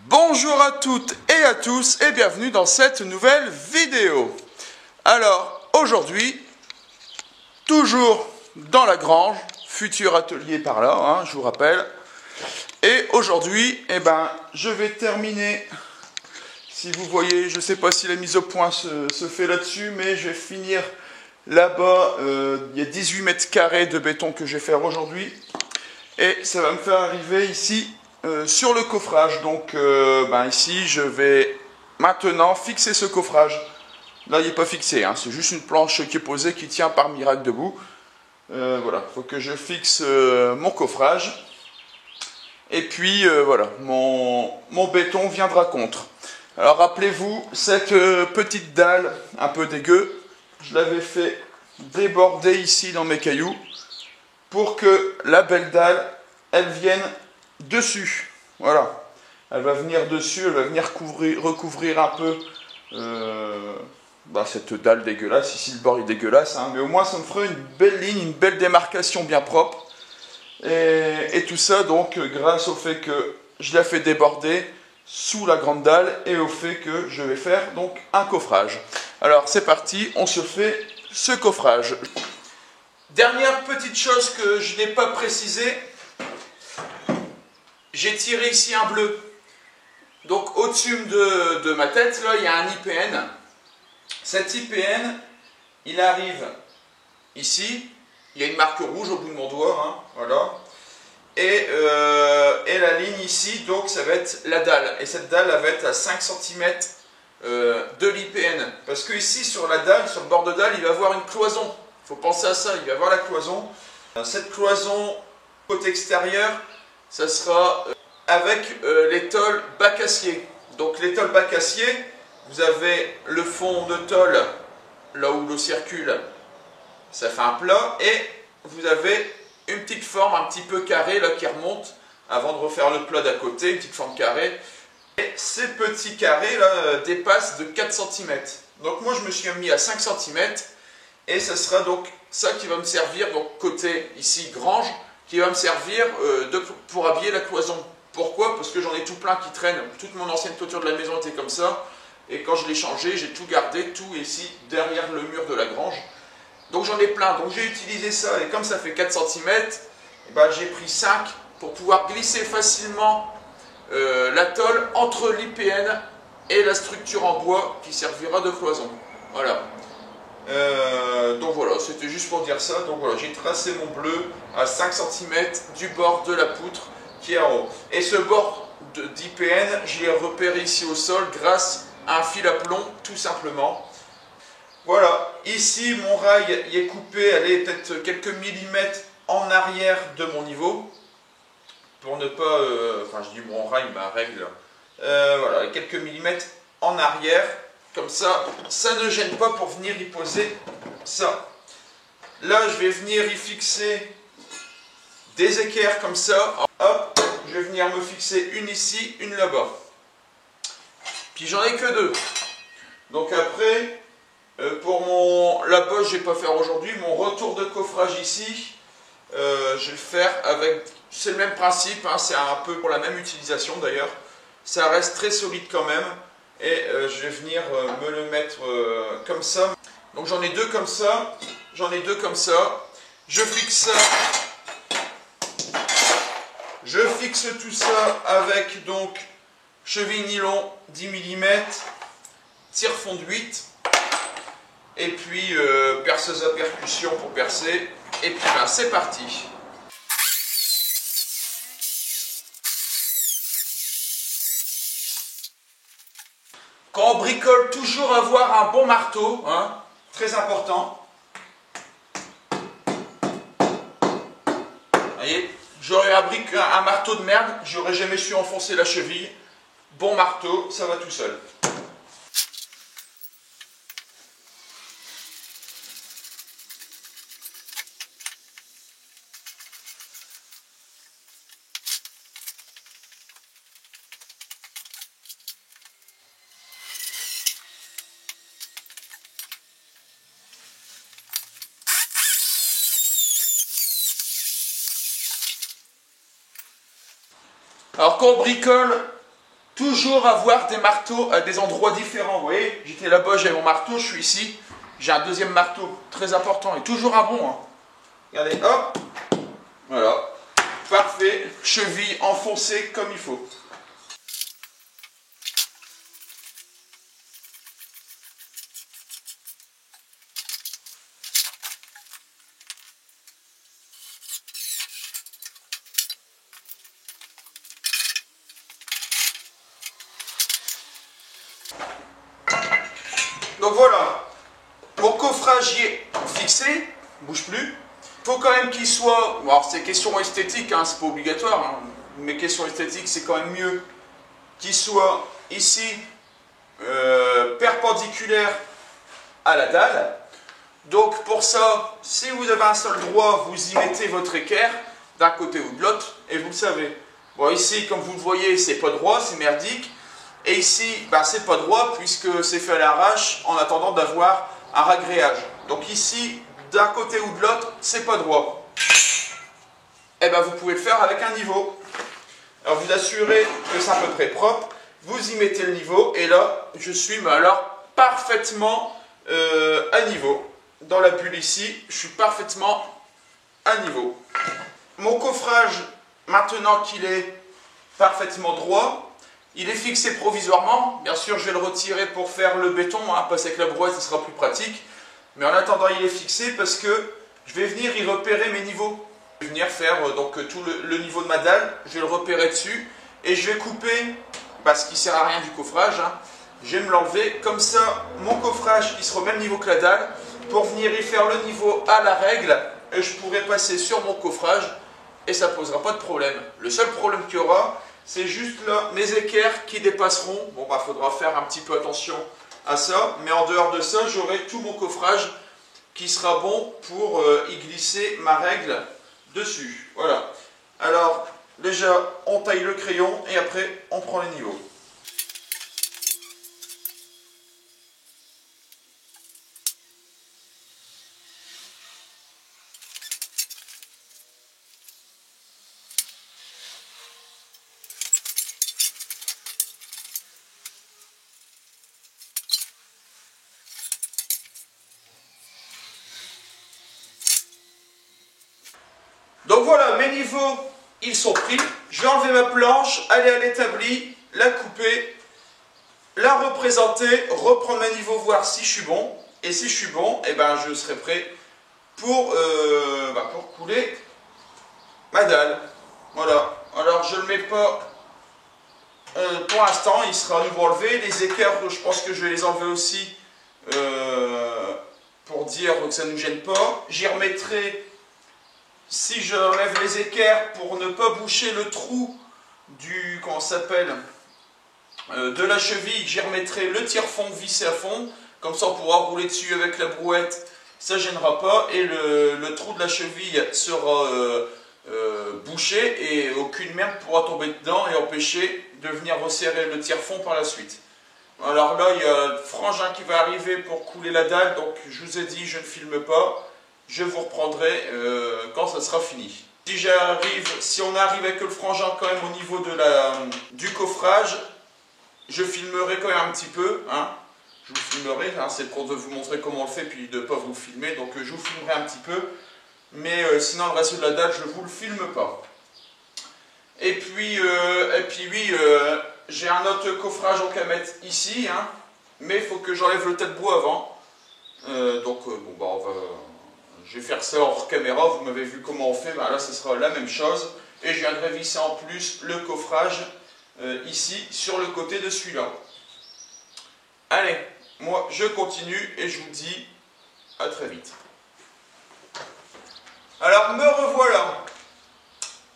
Bonjour à toutes et à tous et bienvenue dans cette nouvelle vidéo. Alors aujourd'hui, toujours dans la grange, futur atelier par là, hein, je vous rappelle. Et aujourd'hui, je vais terminer, si vous voyez, je ne sais pas si la mise au point se fait là-dessus, mais je vais finir là-bas, il y a 18 mètres carrés de béton que je vais faire aujourd'hui. Et ça va me faire arriver ici sur le coffrage. Donc ici je vais maintenant fixer ce coffrage. Là il n'est pas fixé, hein, c'est juste une planche qui est posée qui tient par miracle debout. Voilà, il faut que je fixe mon coffrage. Et puis voilà, mon béton viendra contre. Alors rappelez-vous, cette petite dalle un peu dégueu, je l'avais fait déborder ici dans mes cailloux pour que la belle dalle, elle vienne dessus. Voilà. Elle va venir dessus, elle va venir recouvrir un peu cette dalle dégueulasse. Ici, le bord est dégueulasse, hein, mais au moins, ça me fera une belle ligne, une belle démarcation bien propre. Et tout ça, donc, grâce au fait que je l'ai fait déborder sous la grande dalle et au fait que je vais faire donc un coffrage. Alors, c'est parti, on se fait ce coffrage. Dernière petite chose que je n'ai pas précisé, j'ai tiré ici un bleu. Donc au-dessus de ma tête, là, il y a un IPN. Cet IPN, il arrive ici. Il y a une marque rouge au bout de mon doigt, hein, voilà. Et la ligne ici, donc ça va être la dalle. Et cette dalle, elle va être à 5 cm de l'IPN. Parce que ici, sur la dalle, sur le bord de dalle, il va y avoir une cloison. Il faut penser à ça, il va y avoir la cloison. Cette cloison, côté extérieur, ça sera avec les tôles bac acier. Donc les tôles bac acier, vous avez le fond de tôle, là où l'eau circule, ça fait un plat. Et vous avez une petite forme un petit peu carrée là, qui remonte avant de refaire le plat d'à côté, une petite forme carrée. Et ces petits carrés là dépassent de 4 cm. Donc moi je me suis mis à 5 cm. Et ce sera donc ça qui va me servir, donc côté ici grange, qui va me servir pour habiller la cloison. Pourquoi? Parce que j'en ai tout plein qui traînent. Toute mon ancienne toiture de la maison était comme ça. Et quand je l'ai changé, j'ai tout gardé, tout ici derrière le mur de la grange. Donc j'en ai plein. Donc j'ai utilisé ça. Et comme ça fait 4 cm, j'ai pris 5 pour pouvoir glisser facilement la tôle entre l'IPN et la structure en bois qui servira de cloison. Voilà. Donc voilà, c'était juste pour dire ça. Donc voilà, j'ai tracé mon bleu à 5 cm du bord de la poutre qui est en haut. Et ce bord d'IPN, je l'ai repéré ici au sol grâce à un fil à plomb, tout simplement. Voilà, ici mon rail il est coupé, elle est peut-être quelques millimètres en arrière de mon niveau. Pour ne pas, je dis mon rail, ma règle. Voilà, quelques millimètres en arrière. Comme ça, ça ne gêne pas pour venir y poser ça. Là, je vais venir y fixer des équerres comme ça. Hop, je vais venir me fixer une ici, une là-bas. Puis j'en ai que deux. Donc après, pour là-bas, je ne vais pas faire aujourd'hui. Mon retour de coffrage ici, je vais le faire avec... C'est le même principe, hein, c'est un peu pour la même utilisation d'ailleurs. Ça reste très solide quand même. Et je vais venir me le mettre comme ça. Donc j'en ai deux comme ça. J'en ai deux comme ça. Je fixe ça. Je fixe tout ça avec donc cheville nylon 10 mm, tire-fond de 8. Et puis perceuse à percussion pour percer. Et puis c'est parti. Quand on bricole, toujours avoir un bon marteau, hein, très important. Vous voyez, j'aurais un marteau de merde, j'aurais jamais su enfoncer la cheville. Bon marteau, ça va tout seul. Alors quand on bricole, toujours avoir des marteaux à des endroits différents. Vous voyez, j'étais là-bas, j'avais mon marteau, je suis ici. J'ai un deuxième marteau, très important, et toujours un bon. Hein. Regardez, hop, voilà, parfait, cheville enfoncée comme il faut. Donc voilà, mon coffrage y est fixé, bouge plus. Il faut quand même qu'il soit, bon, alors c'est question esthétique, hein, c'est pas obligatoire, hein, mais question esthétique c'est quand même mieux qu'il soit ici perpendiculaire à la dalle. Donc pour ça, si vous avez un sol droit, vous y mettez votre équerre d'un côté ou de l'autre, et vous le savez. Bon ici, comme vous le voyez, c'est pas droit, c'est merdique. Et ici, ben, c'est pas droit puisque c'est fait à l'arrache en attendant d'avoir un ragréage. Donc ici, d'un côté ou de l'autre, c'est pas droit. Et ben vous pouvez le faire avec un niveau. Alors vous assurez que c'est à peu près propre. Vous y mettez le niveau et là, je suis ben, alors parfaitement à niveau. Dans la bulle ici, je suis parfaitement à niveau. Mon coffrage, maintenant qu'il est parfaitement droit, il est fixé provisoirement. Bien sûr, je vais le retirer pour faire le béton, hein, parce qu'avec la brouette, ce sera plus pratique. Mais en attendant, il est fixé parce que je vais venir y repérer mes niveaux. Je vais venir faire donc tout le niveau de ma dalle, je vais le repérer dessus et je vais couper, parce qu'il ne sert à rien du coffrage, hein, je vais me l'enlever. Comme ça, mon coffrage, il sera au même niveau que la dalle pour venir y faire le niveau à la règle et je pourrai passer sur mon coffrage et ça ne posera pas de problème. Le seul problème qu'il y aura, c'est juste là mes équerres qui dépasseront. Bon, bah, faudra faire un petit peu attention à ça. Mais en dehors de ça, j'aurai tout mon coffrage qui sera bon pour y glisser ma règle dessus. Voilà. Alors, déjà, on taille le crayon et après, on prend les niveaux. Donc voilà, mes niveaux, ils sont pris. Je vais enlever ma planche, aller à l'établi, la couper, la représenter, reprendre mes niveaux, voir si je suis bon. Et si je suis bon, eh ben, je serai prêt pour couler ma dalle. Voilà. Alors je ne le mets pas pour l'instant, il sera à nouveau enlevé. Les équerres, je pense que je vais les enlever aussi pour dire que ça ne nous gêne pas. J'y remettrai... Si je lève les équerres pour ne pas boucher le trou du, comment ça s'appelle, de la cheville, j'y remettrai le tire-fond vissé à fond. Comme ça, on pourra rouler dessus avec la brouette, ça ne gênera pas. Et le trou de la cheville sera bouché et aucune merde pourra tomber dedans et empêcher de venir resserrer le tire-fond par la suite. Alors là, il y a le frangin qui va arriver pour couler la dalle, donc je vous ai dit, je ne filme pas. Je vous reprendrai quand ça sera fini. Si on arrive avec le frangin quand même au niveau de du coffrage, je filmerai quand même un petit peu. Hein. Je vous filmerai, hein, c'est pour vous montrer comment on le fait, puis de ne pas vous filmer. Donc je vous filmerai un petit peu. Mais sinon le reste de la dalle, je ne vous le filme pas. Et puis oui, j'ai un autre coffrage en mettre ici. Hein, mais il faut que j'enlève le tas de bois avant. Bon, bah, je vais faire ça hors caméra, vous m'avez vu comment on fait, ben là ce sera la même chose. Et je viendrai visser en plus le coffrage ici, sur le côté de celui-là. Allez, moi je continue et je vous dis à très vite. Alors me revoilà.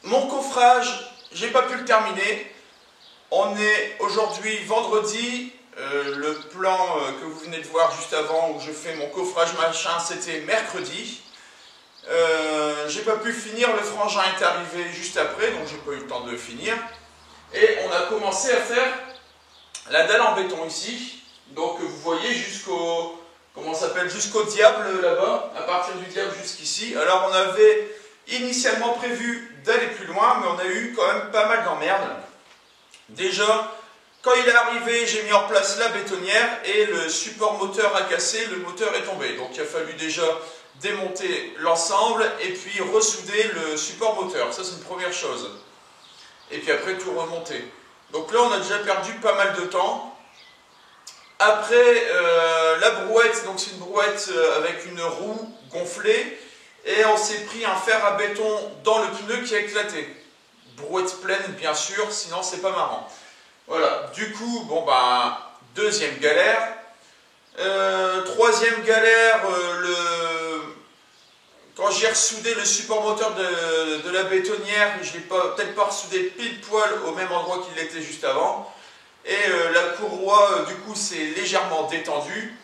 Mon coffrage, j'ai pas pu le terminer. On est aujourd'hui vendredi. Le plan que vous venez de voir juste avant où je fais mon coffrage machin, c'était mercredi. J'ai pas pu finir, le frangin est arrivé juste après, donc j'ai pas eu le temps de finir. Et on a commencé à faire la dalle en béton ici. Donc vous voyez jusqu'au jusqu'au diable là-bas, à partir du diable jusqu'ici. Alors on avait initialement prévu d'aller plus loin, mais on a eu quand même pas mal d'emmerdes. Déjà, Quand il est arrivé, j'ai mis en place la bétonnière et le support moteur a cassé, le moteur est tombé. Donc il a fallu déjà démonter l'ensemble et puis ressouder le support moteur. Ça c'est une première chose. Et puis après tout remonter. Donc là on a déjà perdu pas mal de temps. Après la brouette, donc c'est une brouette avec une roue gonflée et on s'est pris un fer à béton dans le pneu qui a éclaté. Brouette pleine bien sûr, sinon c'est pas marrant. Voilà, du coup, bon bah, deuxième galère. Troisième galère, quand j'ai ressoudé le support moteur de la bétonnière, je ne l'ai peut-être pas ressoudé pile poil au même endroit qu'il l'était juste avant. Et la courroie, du coup, s'est légèrement détendue.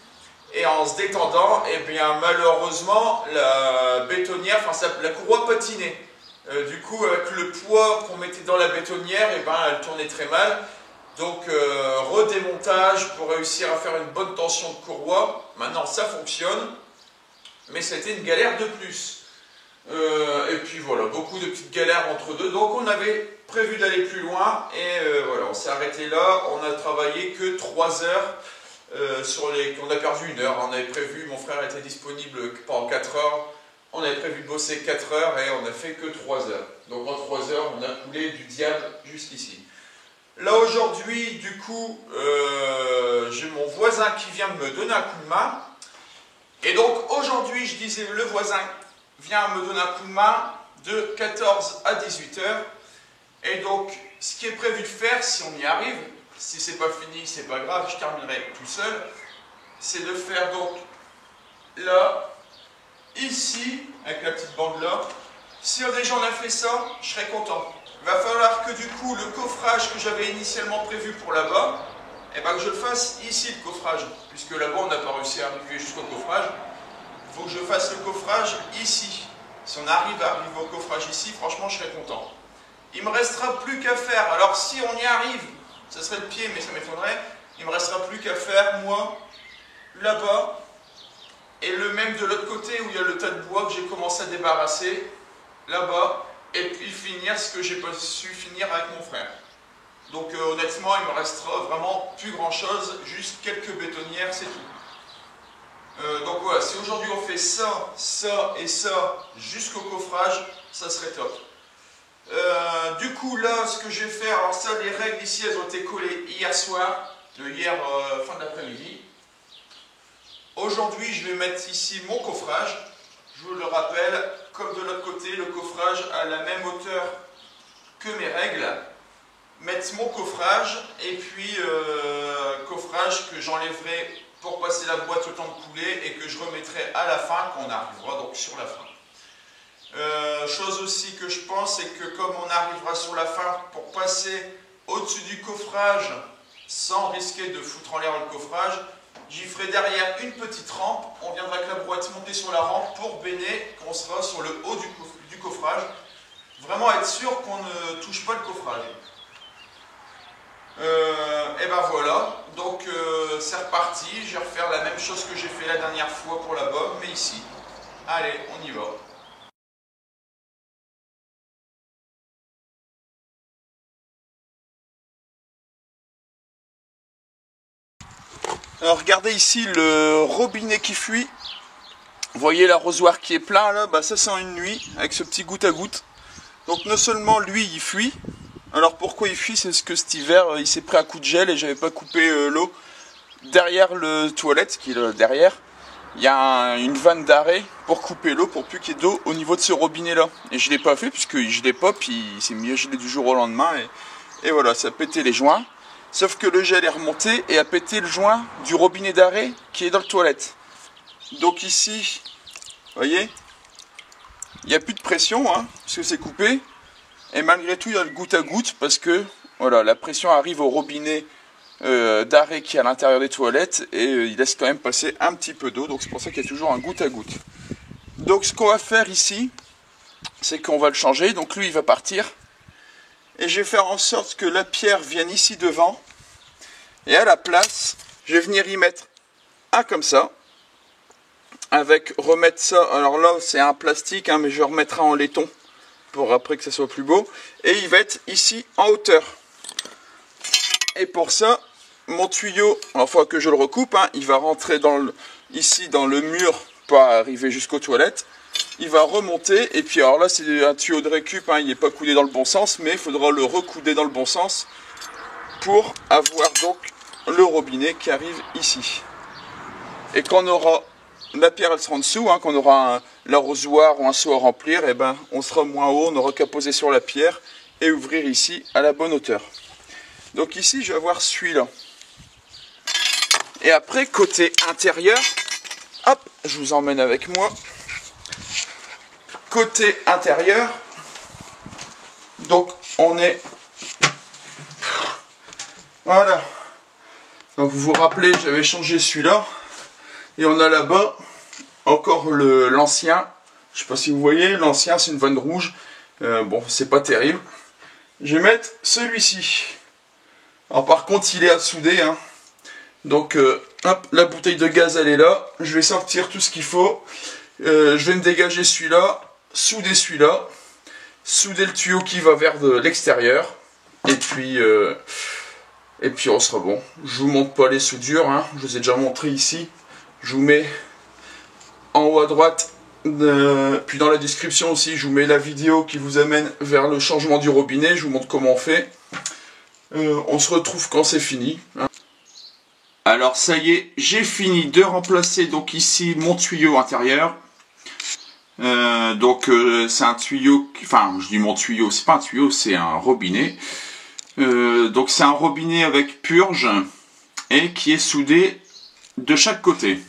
Et en se détendant, eh bien, malheureusement, la bétonnière, enfin, la courroie patinait. Du coup, avec le poids qu'on mettait dans la bétonnière, eh ben, elle tournait très mal. Donc, redémontage pour réussir à faire une bonne tension de courroie. Maintenant, ça fonctionne. Mais c'était une galère de plus. Et puis voilà, beaucoup de petites galères entre deux. Donc, on avait prévu d'aller plus loin. Et voilà, on s'est arrêté là. On a travaillé que 3 heures. On a perdu 1 heure. On avait prévu, mon frère était disponible pendant 4 heures. On avait prévu de bosser 4 heures et on n'a fait que 3 heures. Donc en 3 heures, on a coulé du diable jusqu'ici. Là aujourd'hui, du coup, j'ai mon voisin qui vient me donner un coup de main. Et donc aujourd'hui, je disais, le voisin vient me donner un coup de main de 14 à 18 heures. Et donc, ce qui est prévu de faire, si on y arrive, si c'est pas fini, c'est pas grave, je terminerai tout seul, c'est de faire donc là, ici, avec la petite bande là. Si déjà on a fait ça, je serais content. Il va falloir que du coup, le coffrage que j'avais initialement prévu pour là-bas, eh ben, que je le fasse ici, le coffrage. Puisque là-bas, on n'a pas réussi à arriver jusqu'au coffrage. Il faut que je fasse le coffrage ici. Si on arrive à arriver au coffrage ici, franchement, je serais content. Il ne me restera plus qu'à faire. Alors, si on y arrive, ça serait le pied, mais ça m'étonnerait. Il ne me restera plus qu'à faire, moi, là-bas. Et le même de l'autre côté, où il y a le tas de bois que j'ai commencé à débarrasser, là-bas. Et puis finir ce que j'ai pas su finir avec mon frère. Donc honnêtement, il me restera vraiment plus grand chose, juste quelques bétonnières, c'est tout. Donc voilà, si aujourd'hui on fait ça, ça et ça jusqu'au coffrage, ça serait top. Du coup là, ce que je vais faire, alors ça, les règles ici, elles ont été collées hier soir, fin d'après-midi. Aujourd'hui, je vais mettre ici mon coffrage. Je vous le rappelle, comme de l'autre côté, le coffrage à la même hauteur que mes règles. Mettre mon coffrage et puis coffrage que j'enlèverai pour passer la boîte au temps de couler et que je remettrai à la fin quand on arrivera donc sur la fin. Chose aussi que je pense, c'est que comme on arrivera sur la fin, pour passer au-dessus du coffrage sans risquer de foutre en l'air le coffrage, j'y ferai derrière une petite rampe. On viendra avec la brouette monter sur la rampe pour béner qu'on sera sur le haut du coffrage. Vraiment être sûr qu'on ne touche pas le coffrage. Et ben voilà, donc c'est reparti. Je vais refaire la même chose que j'ai fait la dernière fois pour là-bas, mais ici. Allez, on y va. Alors regardez ici le robinet qui fuit. Vous voyez l'arrosoir qui est plein là, bah ça c'est en une nuit avec ce petit goutte à goutte. Donc non seulement lui il fuit, alors pourquoi il fuit, c'est parce que cet hiver il s'est pris un coup de gel et j'avais pas coupé l'eau. Derrière le toilette qui est là, derrière, il y a une vanne d'arrêt pour couper l'eau pour plus qu'il y ait d'eau au niveau de ce robinet là. Et je l'ai pas fait puisque je l'ai pas, puis il s'est mis à geler du jour au lendemain et voilà, ça a pété les joints. Sauf que le gel est remonté et a pété le joint du robinet d'arrêt qui est dans le toilette. Donc ici, vous voyez, il n'y a plus de pression, hein, parce que c'est coupé. Et malgré tout, il y a le goutte à goutte parce que voilà, la pression arrive au robinet d'arrêt qui est à l'intérieur des toilettes et il laisse quand même passer un petit peu d'eau. Donc c'est pour ça qu'il y a toujours un goutte à goutte. Donc ce qu'on va faire ici, c'est qu'on va le changer. Donc lui, il va partir. Et je vais faire en sorte que la pierre vienne ici devant. Et à la place, je vais venir y mettre un comme ça. Avec remettre ça, alors là c'est un plastique, hein, mais je remettrai en laiton. Pour après que ça soit plus beau. Et il va être ici en hauteur. Et pour ça, mon tuyau, il faut que je le recoupe, hein, il va rentrer ici dans le mur, pas arriver jusqu'aux toilettes. Il va remonter, et puis alors là c'est un tuyau de récup, hein, il n'est pas coudé dans le bon sens, mais il faudra le recouder dans le bon sens pour avoir donc le robinet qui arrive ici. Et quand on aura, la pierre elle sera en dessous, hein, quand on aura l'arrosoir ou un seau à remplir, et ben, on sera moins haut, on n'aura qu'à poser sur la pierre et ouvrir ici à la bonne hauteur. Donc ici je vais avoir celui-là. Et après côté intérieur, hop, je vous emmène avec moi. Côté intérieur, donc on est, voilà, donc vous vous rappelez, j'avais changé celui-là, et on a là-bas encore l'ancien, je sais pas si vous voyez, l'ancien c'est une vanne rouge, bon c'est pas terrible, je vais mettre celui-ci, alors par contre il est à souder, hein. Donc hop, la bouteille de gaz elle est là, je vais sortir tout ce qu'il faut, je vais me dégager celui-là, souder celui-là, souder le tuyau qui va vers l'extérieur, et puis on sera bon. Je vous montre pas les soudures, hein, je vous ai déjà montré ici, je vous mets en haut à droite, puis dans la description aussi, je vous mets la vidéo qui vous amène vers le changement du robinet, je vous montre comment on fait. On se retrouve quand c'est fini, hein. Alors ça y est, j'ai fini de remplacer donc ici mon tuyau intérieur. C'est un tuyau, enfin je dis mon tuyau, c'est pas un tuyau, c'est un robinet. Donc c'est un robinet avec purge et qui est soudé de chaque côté.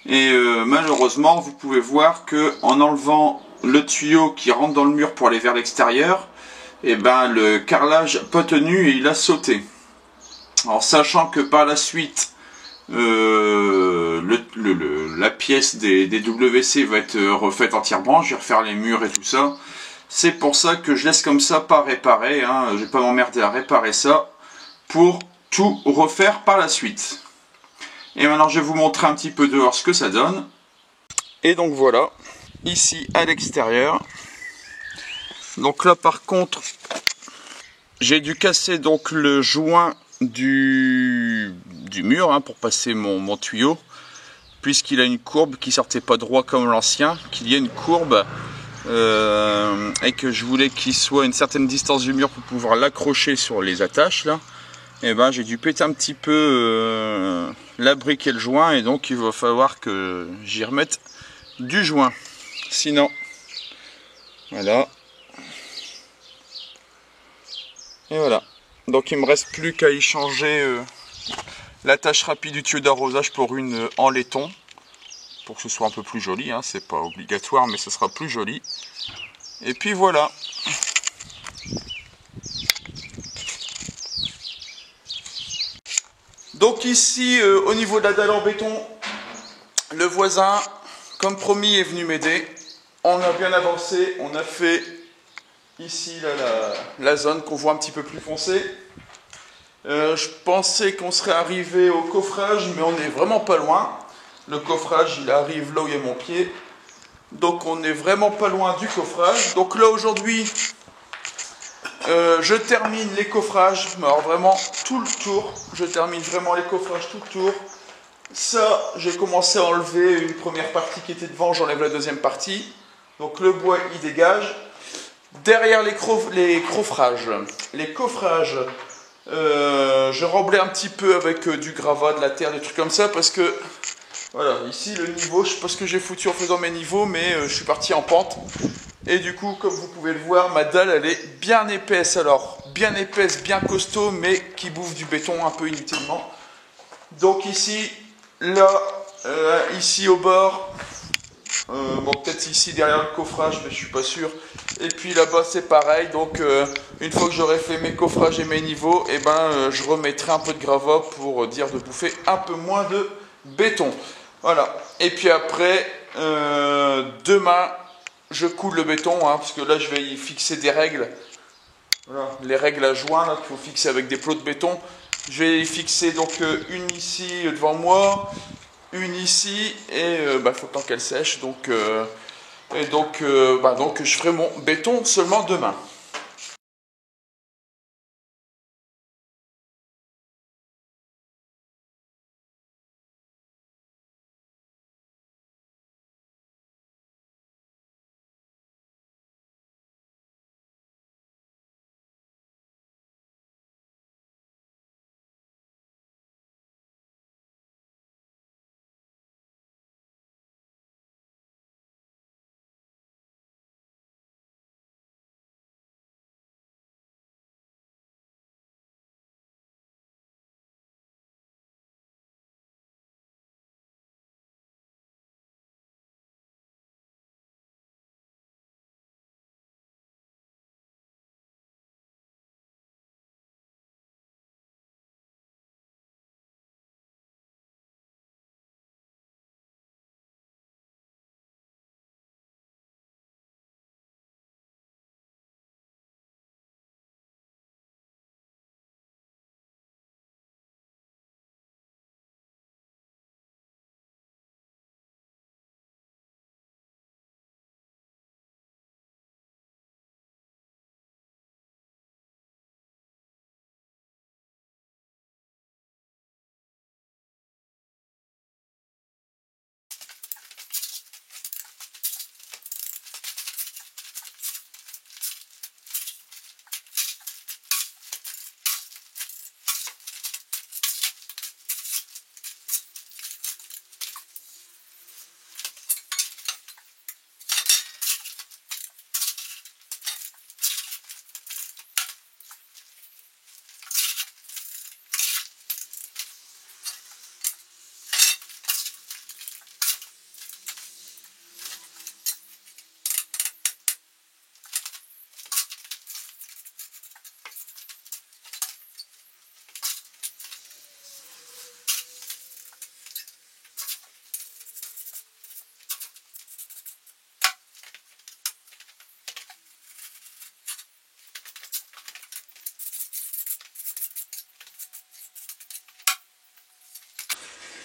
Et malheureusement vous pouvez voir que en enlevant le tuyau qui rentre dans le mur pour aller vers l'extérieur, et ben le carrelage n'a pas tenu et il a sauté. Alors sachant que par la suite la pièce des WC va être refaite entièrement, je vais refaire les murs et tout ça. C'est pour ça que je laisse comme ça, pas réparer, hein. Je vais pas m'emmerder à réparer ça pour tout refaire par la suite. Et maintenant je vais vous montrer un petit peu dehors ce que ça donne. Et donc voilà, ici à l'extérieur. Donc là par contre, j'ai dû casser donc le joint du mur, hein, pour passer mon tuyau, puisqu'il a une courbe qui sortait pas droit comme l'ancien, qu'il y ait une courbe, et que je voulais qu'il soit à une certaine distance du mur pour pouvoir l'accrocher sur les attaches là. Et ben j'ai dû péter un petit peu la brique et le joint, et donc il va falloir que j'y remette du joint, sinon voilà. Et voilà, donc il me reste plus qu'à y changer l'attache rapide du tuyau d'arrosage pour une en laiton, pour que ce soit un peu plus joli, hein. C'est pas obligatoire mais ce sera plus joli. Et puis voilà. Donc ici au niveau de la dalle en béton, le voisin comme promis est venu m'aider. On a bien avancé, on a fait ici là, la zone qu'on voit un petit peu plus foncée. Je pensais qu'on serait arrivé au coffrage, mais on n'est vraiment pas loin. Le coffrage il arrive là où il y a mon pied, donc on n'est vraiment pas loin du coffrage. Donc là aujourd'hui je termine les coffrages, alors vraiment tout le tour, je termine vraiment les coffrages tout le tour. Ça j'ai commencé à enlever une première partie qui était devant, j'enlève la deuxième partie, donc le bois il dégage. Derrière les coffrages, je remblais un petit peu avec du gravat, de la terre, des trucs comme ça, parce que voilà, ici le niveau, je sais pas ce que j'ai foutu en faisant mes niveaux, mais je suis parti en pente. Et du coup, comme vous pouvez le voir, ma dalle elle est bien épaisse, alors bien épaisse, bien costaud, mais qui bouffe du béton un peu inutilement. Donc ici, là, ici au bord, bon peut-être ici derrière le coffrage, mais je suis pas sûr. Et puis là-bas c'est pareil, donc une fois que j'aurai fait mes coffrages et mes niveaux, et je remettrai un peu de gravat pour dire de bouffer un peu moins de béton. Voilà, et puis après, demain, je coule le béton, hein, parce que là je vais y fixer des règles. Voilà, les règles à joint qu'il faut fixer avec des plots de béton. Je vais y fixer donc une ici devant moi, une ici, et faut tant qu'elle sèche, donc je ferai mon béton seulement demain.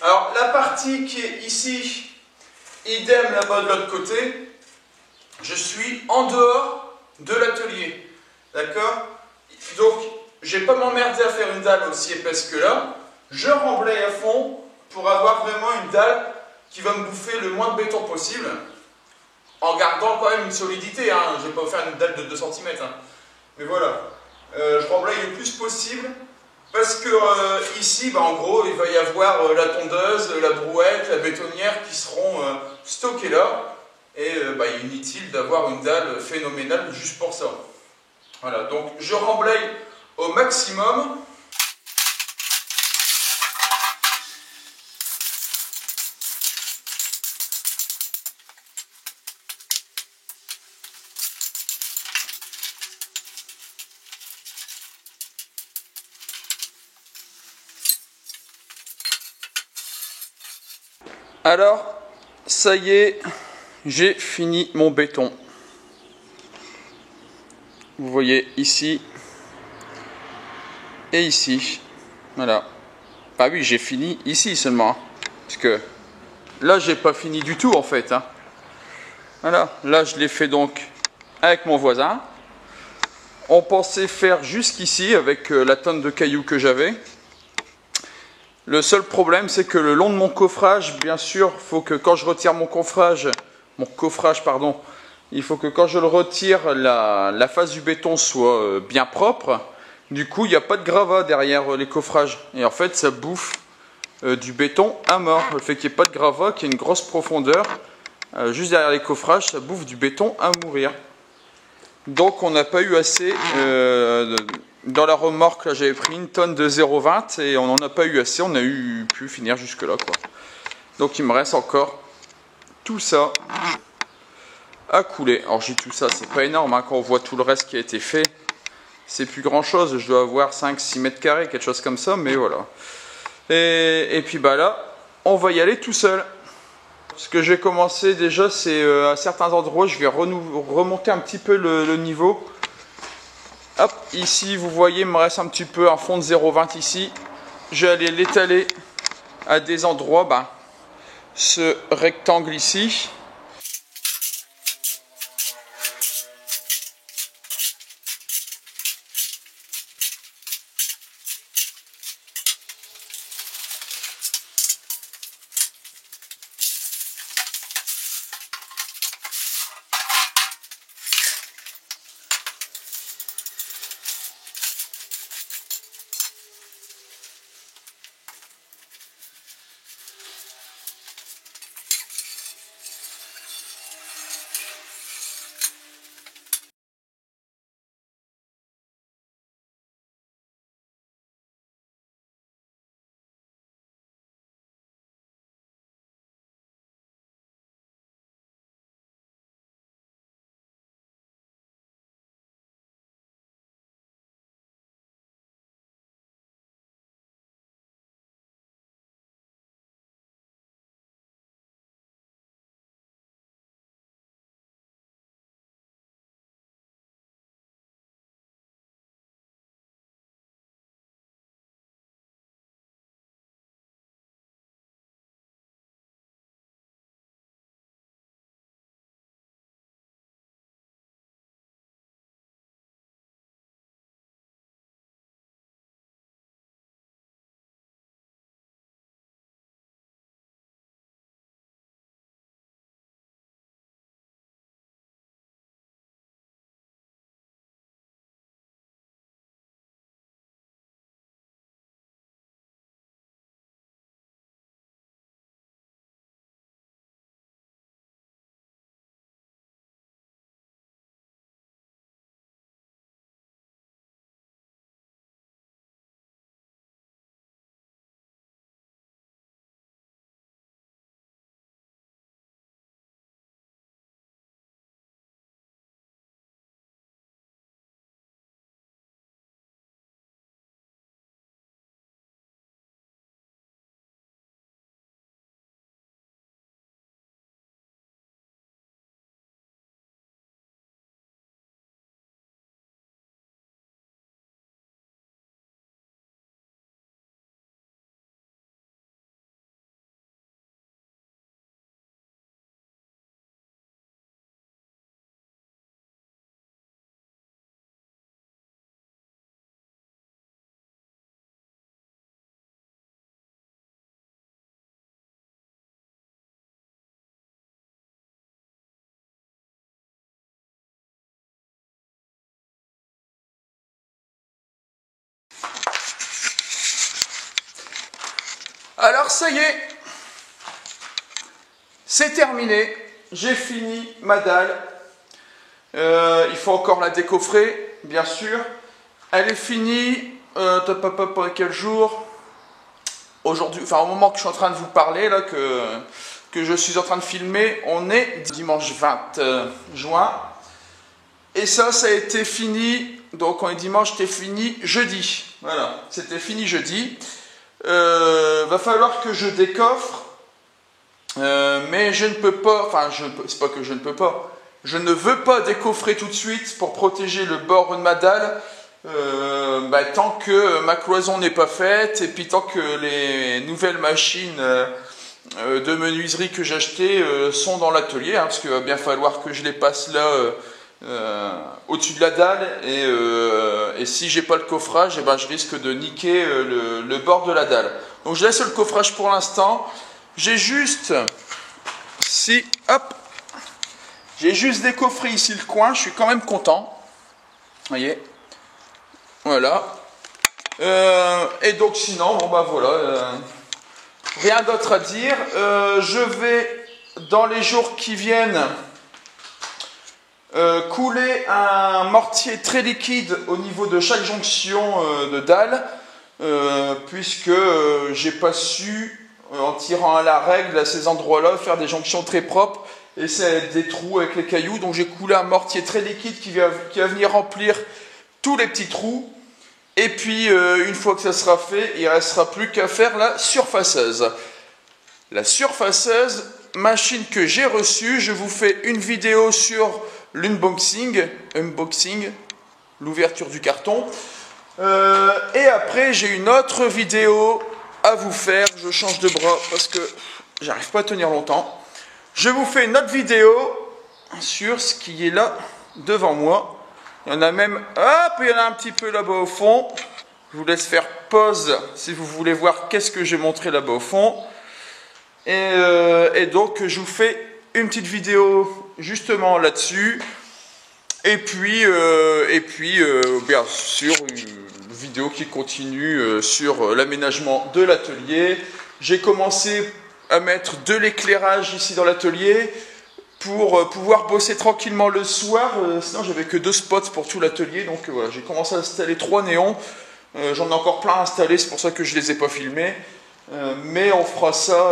Alors la partie qui est ici, idem là-bas de l'autre côté, je suis en dehors de l'atelier. D'accord? Donc je vais pas m'emmerder à faire une dalle aussi épaisse que là. Je remblaye à fond pour avoir vraiment une dalle qui va me bouffer le moins de béton possible, en gardant quand même une solidité. Hein. Je ne vais pas faire une dalle de 2 cm. Hein. Mais voilà, je remblaye le plus possible. Parce que ici, en gros, il va y avoir la tondeuse, la brouette, la bétonnière qui seront stockées là. Et il est inutile d'avoir une dalle phénoménale juste pour ça. Voilà, donc je remblaye au maximum. Alors, ça y est, j'ai fini mon béton. Vous voyez ici et ici. Voilà. Ah oui, j'ai fini ici seulement. Hein, parce que là, j'ai pas fini du tout en fait. Hein. Voilà. Là, je l'ai fait donc avec mon voisin. On pensait faire jusqu'ici avec la tonne de cailloux que j'avais. Le seul problème, c'est que le long de mon coffrage, bien sûr, il faut que quand je retire mon coffrage, il faut que quand je le retire, la face du béton soit bien propre. Du coup, il n'y a pas de gravat derrière les coffrages. Et en fait, ça bouffe du béton à mort. Le fait qu'il n'y ait pas de gravat, qu'il y ait une grosse profondeur, juste derrière les coffrages, ça bouffe du béton à mourir. Donc, on n'a pas eu assez... dans la remorque, là, j'avais pris une tonne de 0,20 et on n'en a pas eu assez. On a pu finir jusque-là, quoi. Donc, il me reste encore tout ça à couler. Alors, j'ai tout ça, c'est pas énorme. Hein, quand on voit tout le reste qui a été fait, c'est plus grand-chose. Je dois avoir 5-6 mètres carrés, quelque chose comme ça, mais voilà. Et puis, là, on va y aller tout seul. Ce que j'ai commencé déjà, c'est à certains endroits, je vais remonter un petit peu le niveau. Hop, ici, vous voyez, il me reste un petit peu un fond de 0,20 ici. Je vais aller l'étaler à des endroits, ce rectangle ici. alors ça y est, c'est terminé, j'ai fini ma dalle. Il faut encore la décoffrer, bien sûr. Elle est finie, quel jour? Aujourd'hui, enfin au moment que je suis en train de vous parler, là, que je suis en train de filmer, on est dimanche 20 juin. Et ça a été fini, donc on est dimanche, c'était fini jeudi. Voilà, c'était fini jeudi. Va falloir que je décoffre, mais je ne peux pas, enfin, c'est pas que je ne peux pas, je ne veux pas décoffrer tout de suite pour protéger le bord de ma dalle. Tant que ma cloison n'est pas faite et puis tant que les nouvelles machines de menuiserie que j'ai achetées sont dans l'atelier, hein, parce qu'il va bien falloir que je les passe là au-dessus de la dalle et si j'ai pas le coffrage, je risque de niquer le bord de la dalle. Donc je laisse le coffrage pour l'instant. J'ai juste j'ai juste décoffré ici le coin, je suis quand même content. Vous voyez. Voilà. Et donc sinon, bon bah voilà, rien d'autre à dire. Je vais, dans les jours qui viennent, couler un mortier très liquide au niveau de chaque jonction de dalle, puisque j'ai pas su, en tirant à la règle à ces endroits-là, faire des jonctions très propres, et c'est des trous avec les cailloux. Donc j'ai coulé un mortier très liquide qui va venir remplir tous les petits trous. Et puis, une fois que ça sera fait, il ne restera plus qu'à faire la surfaceuse. La surfaceuse, machine que j'ai reçue, je vous fais une vidéo sur l'unboxing, l'ouverture du carton. Et après, j'ai une autre vidéo à vous faire. Je change de bras parce que j'arrive pas à tenir longtemps. Je vous fais une autre vidéo sur ce qui est là devant moi. Il y en a même, il y en a un petit peu là-bas au fond. Je vous laisse faire pause si vous voulez voir qu'est-ce que j'ai montré là-bas au fond. Et donc, je vous fais une petite vidéo justement là-dessus. Et puis bien sûr, une vidéo qui continue sur l'aménagement de l'atelier. J'ai commencé à mettre de l'éclairage ici dans l'atelier, pour pouvoir bosser tranquillement le soir, sinon j'avais que 2 spots pour tout l'atelier, donc voilà, j'ai commencé à installer 3 néons, j'en ai encore plein installés, c'est pour ça que je ne les ai pas filmés, mais on fera ça,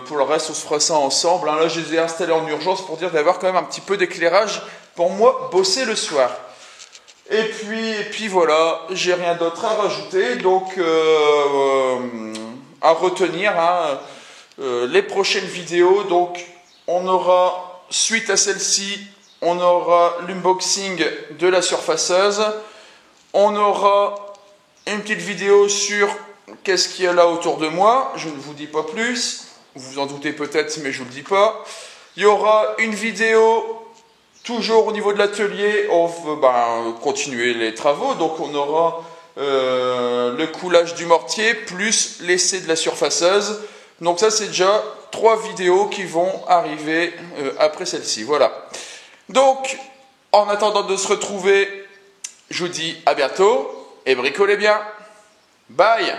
pour le reste on se fera ça ensemble, hein. Là je les ai installés en urgence pour dire d'avoir quand même un petit peu d'éclairage pour moi bosser le soir. Et puis voilà, j'ai rien d'autre à rajouter, donc à retenir, hein, les prochaines vidéos, donc on aura, suite à celle-ci, on aura l'unboxing de la surfaceuse. On aura une petite vidéo sur qu'est-ce qu'il y a là autour de moi. Je ne vous dis pas plus. Vous vous en doutez peut-être, mais je ne vous le dis pas. Il y aura une vidéo, toujours au niveau de l'atelier. On va continuer les travaux. Donc on aura le coulage du mortier, plus l'essai de la surfaceuse. Donc ça, c'est déjà 3 vidéos qui vont arriver après celle-ci. Voilà. Donc, en attendant de se retrouver, je vous dis à bientôt et bricolez bien. Bye!